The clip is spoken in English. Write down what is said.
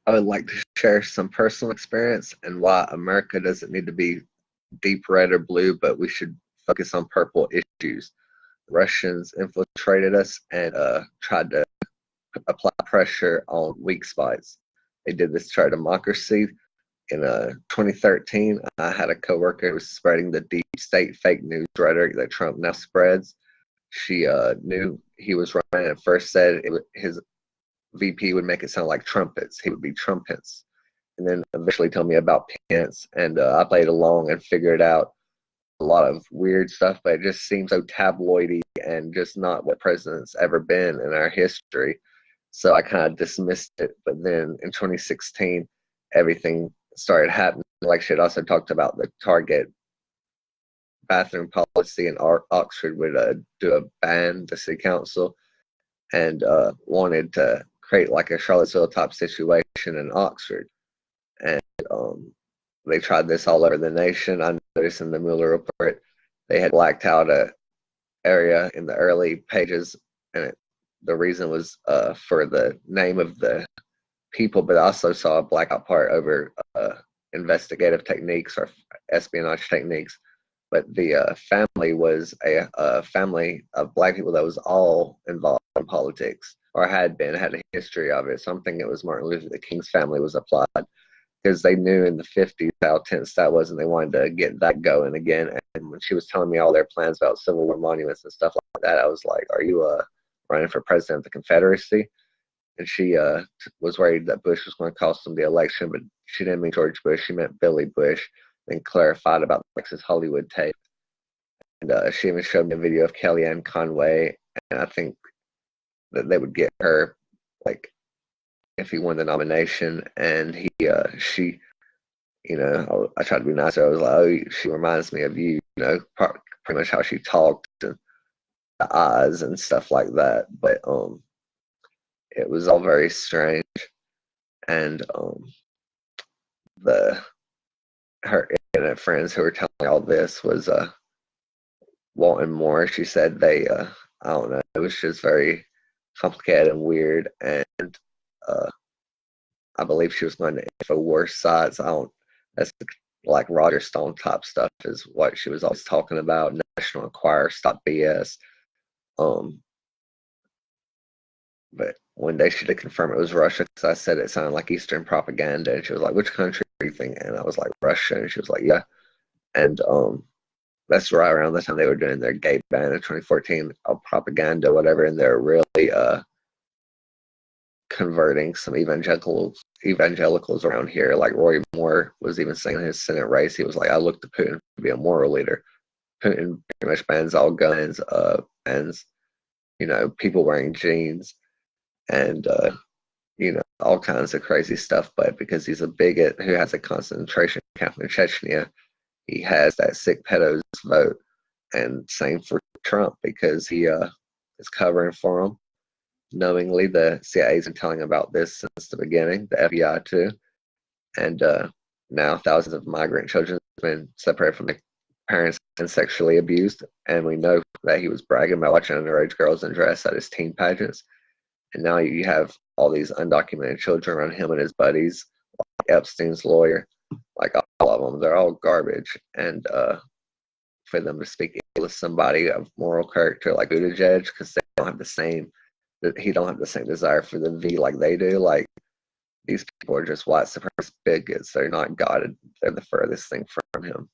I would like to share some personal experience and why America doesn't need to be deep red or blue, but we should focus on purple issues. Russians infiltrated us and tried to apply pressure on weak spots. They did this to our democracy. In 2013, I had a coworker who was spreading the deep state fake news rhetoric that Trump now spreads. She knew he was running and first said his VP would make it sound like trumpets. He would be trumpets. And then eventually told me about Pence. And I played along and figured out a lot of weird stuff, but it just seems so tabloidy and just not what president's ever been in our history. So I kind of dismissed it. But then in 2016, everything started happening. Like she had also talked about the Target bathroom policy in Oxford would do a ban, the city council, and wanted to create like a Charlottesville type situation in Oxford. And they tried this all over the nation. I noticed in the Mueller report they had blacked out a area in the early pages, and the reason was for the name of the people, but I also saw a blackout part over investigative techniques or espionage techniques. But the family was a family of black people that was all involved in politics or had a history of it. So I'm thinking it was Martin Luther King's family was applied because they knew in the 50s how tense that was and they wanted to get that going again. And when she was telling me all their plans about Civil War monuments and stuff like that, I was like, are you running for president of the Confederacy? And she was worried that Bush was going to cost them the election, but she didn't mean George Bush. She meant Billy Bush, then clarified about Texas Hollywood tape. And she even showed me a video of Kellyanne Conway, and I think that they would get her, like, if he won the nomination. And she, I tried to be nice. I was like, oh, she reminds me of you, pretty much how she talked and the eyes and stuff like that. But it was all very strange, and her internet friends who were telling all this was wanting more. She said they, I don't know, it was just very complicated and weird, and I believe she was going to InfoWars sites. That's like Roger Stone type stuff is what she was always talking about. National Enquirer, stop BS. But one day she did confirm it was Russia because I said it sounded like Eastern propaganda, and she was like, "Which country are you thinking?" And I was like, "Russia," and she was like, "Yeah." And that's right around the time they were doing their gay ban in 2014, propaganda, whatever, and they're really converting some evangelicals around here. Like Roy Moore was even saying in his Senate race, he was like, "I look to Putin to be a moral leader." Putin pretty much bans all guns, bans people wearing jeans, and all kinds of crazy stuff. But because he's a bigot who has a concentration camp in Chechnya, he has that sick pedos vote. And same for Trump because he is covering for him knowingly. The CIA's been telling about this since the beginning, the FBI too. And now thousands of migrant children have been separated from their parents and sexually abused. And we know that he was bragging about watching underage girls in dress at his teen pageants. And now you have all these undocumented children around him and his buddies, like Epstein's lawyer, like all of them. They're all garbage. And for them to speak ill to somebody of moral character like Buttigieg, because he don't have the same desire for the V like they do. Like, these people are just white supremacist bigots. They're not God. They're the furthest thing from him.